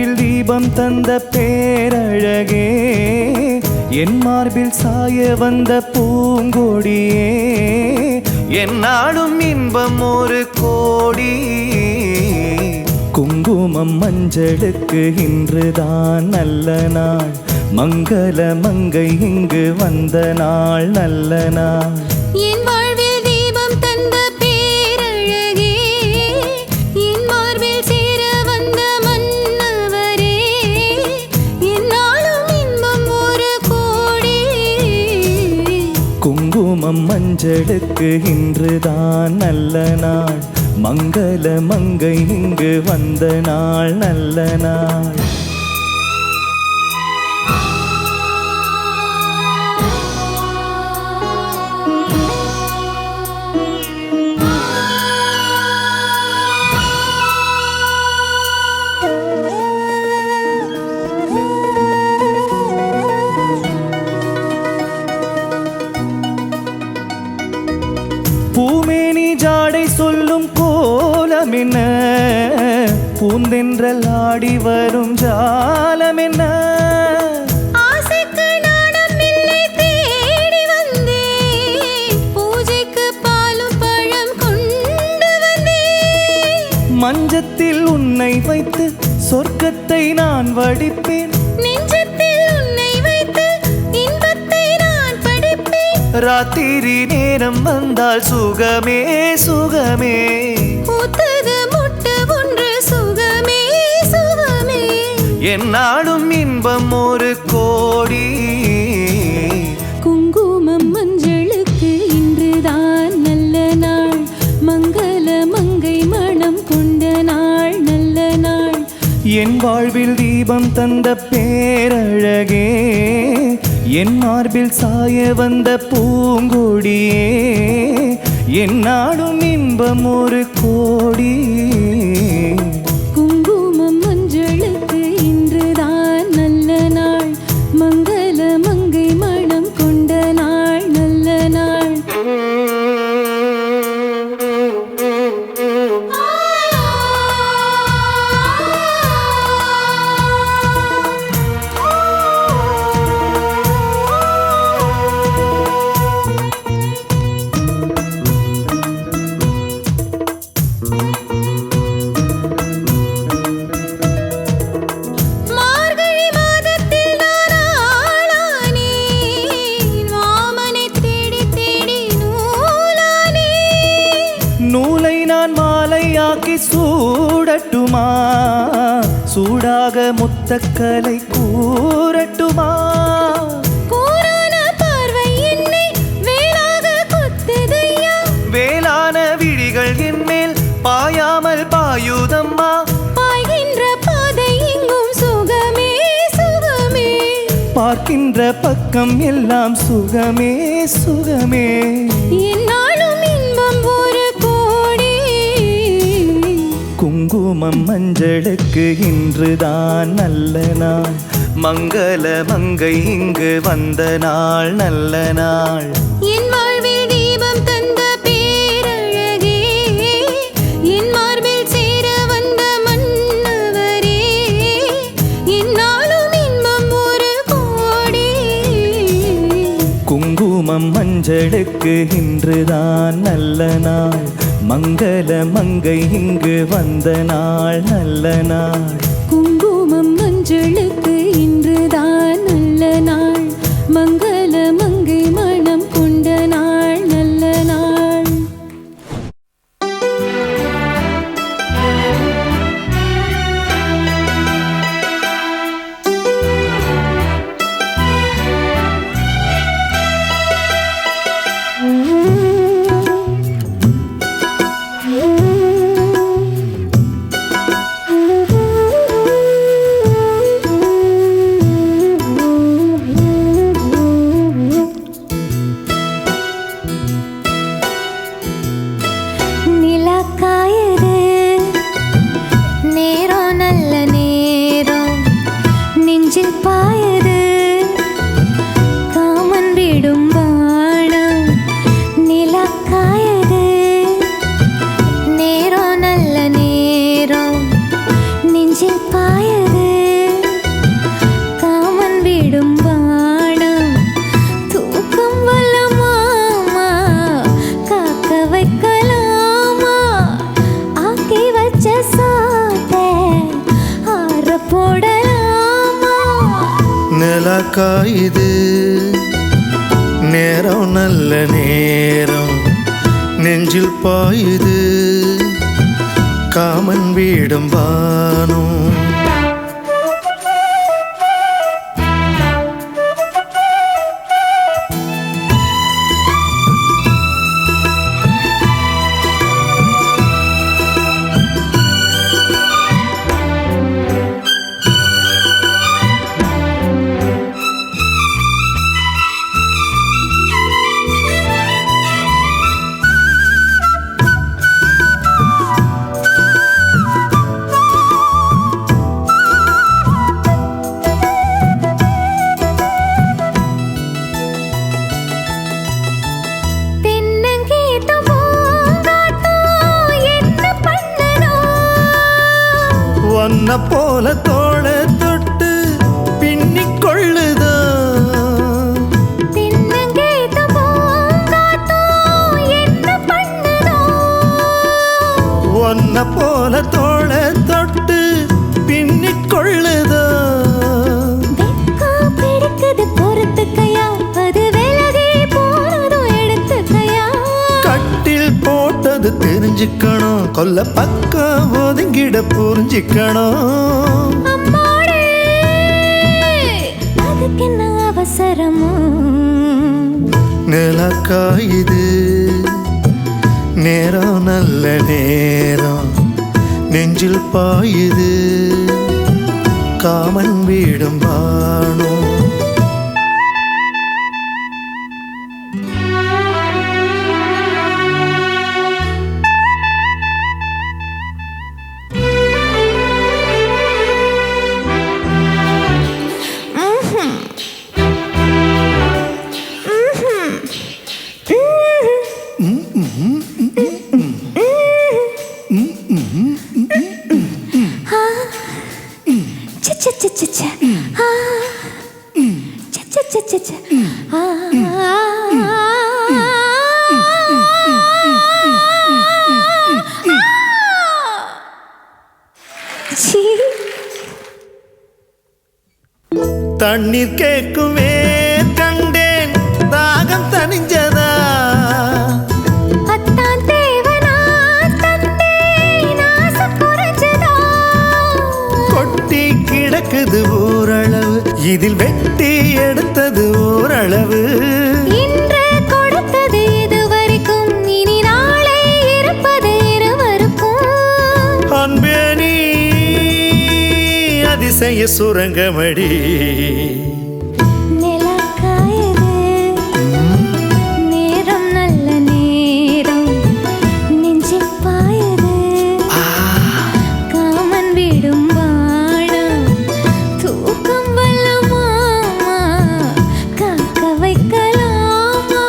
வாழ்வில் தீபம் தந்த பேரழகே, என் மார்பில் சாய வந்த பூங்கொடியே, என்னாலும் இன்பம் ஒரு கோடி. குங்குமம் மஞ்சளுக்கு இன்றுதான் நல்ல நாள், மங்கள மங்கை இங்கு வந்த நாள் நல்ல நாள். என் வாழ்வில் தீபம் தந்த பேரழகே, என் மார்பில் சேர வந்த மன்னவரே, என்னாலும் இன்பம் ஒரு கோடி. குங்குமம் மஞ்சளுக்கு இன்றுதான் நல்ல நாள், மங்கள மங்கை இங்கு வந்த நாள் நல்ல நாள். பூமேனி ஜாடை சொல்லும் கோலம் என்ன, பூந்தென்றல் ஆடி வரும் ஜாலம் என்ன. ஆசைக்கு நாணம் இல்லை தேடி வந்தேன், பூஜைக்கு பாலும் பழம் கொண்டு வந்தேன். மஞ்சத்தில் உன்னை வைத்து சொர்க்கத்தை நான் வடிப்பேன், நெஞ்சத்தில் உன்னை வைத்து இன்பத்தை நான் படிப்பேன். ராத்திரி நேரம் வந்தால் சுகமே சுகமே, பூத்தது முட்டு ஒன்று சுகமே சுகமே. என்னாலும் இன்பம் ஒரு கோடி. குங்குமம் மஞ்சளுக்கு இன்றுதான் நல்ல நாள், மங்கள மங்கை மனம் கொண்ட நாள் நல்ல நாள். என் வாழ்வில் தீபம் தந்த பேரழகே, என் மார்பில் சாய வந்த பூங்கொடியே, என்னாலும் இன்பம் ஒரு கோடி. குங்குமம் மஞ்சளுக்கு இன்றுதான் நல்ல நாள், மங்கள மங்கை மனம் கொண்ட நாள் நல்ல நாள். மார்கழி மாதத்தில் நான் ஆளானேன், மாமனை தேடி தேடி நூலானேன். நூலை நான் மாலையாக்கி சூடட்டுமா, சூடாக முத்தக்கலை கூறட்டுமா. கூரான பார்வை என்னை வேளாக கொத்துதையா, வேளான விழிகள் என் மேல் பாயாமல் பாயுதம்மா. பாய்கின்ற பாதை எங்கும் சுகமே சுகமே. பார்க்கின்ற பக்கம் எல்லாம் சுகமே சுகமே. என்னாலும் இன்பம் ஒரு கோடி. குங்குமம் மஞ்சளுக்கு இன்றுதான் நல்ல நாள், மங்கள மங்கை இங்கு வந்த நாள் நல்ல நாள். என் வாழ்வில் தீபம் தந்த பேரழகே, என் மார்பில் சேர வந்த மன்னவரே, என்னாலும் இன்பம் ஒரு கோடி. குங்குமம் மஞ்சளுக்கு இன்றுதான் நல்ல நாள், மங்கள மங்கை இங்கு வந்த நாள் நல்ல நாள். குங்குமம் மஞ்சளுக்கு இன்றுதான் நல்ல நாள், மங்கள மங்கை மனம் கொண்ட நாள் நல்ல நாள். நிலா காயுது நேரம் நல்ல நேரம் நெஞ்சில் பாயுது காமன் வீடும் வானம் ஒன்ன போல தோள தொட்டு பின்னிக் கொள்ளுதோ ஒன்ன போல தோள தொட்டு பின்னிக் கொள்ளுதோ கட்டில் போட்டது தெரிஞ்சுக்கணும் கொல்ல பக்கம் ஒதுங்கிட புரிஞ்சுக்கணும் அவசரமோ நிலா காயுது நேரம் நல்ல நேரம் நெஞ்சில் பாயுது காமன் வீடும் வானம் தண்ணீர் கேட்குமே கண்டேன் தாகம் தனிஞ்சதா கொட்டி கிடக்குது ஓரளவு இதில் வெட்டி எடுத்தது ஓரளவு இன்று கொடுத்தது இதுவரைக்கும் இனி நாளை இருப்பது இருவருக்கும் அன்பே நீ அதிசய சுரங்கமடி நேரம் நல்ல நேரம் நெஞ்சில் பாயுது காமன் வீடும் வானம் தூக்கம் வல்லமா காக்க வைக்கலாமா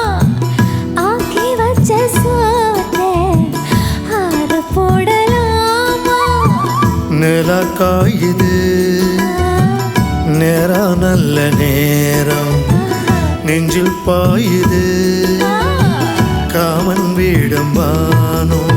ஆக்கி வச்ச சோத்தை ஆற போடலாமா நிலா காயுது நேரம் நல்ல நேரம் நெஞ்சில் பாயுது காமன் வீடும் வானம்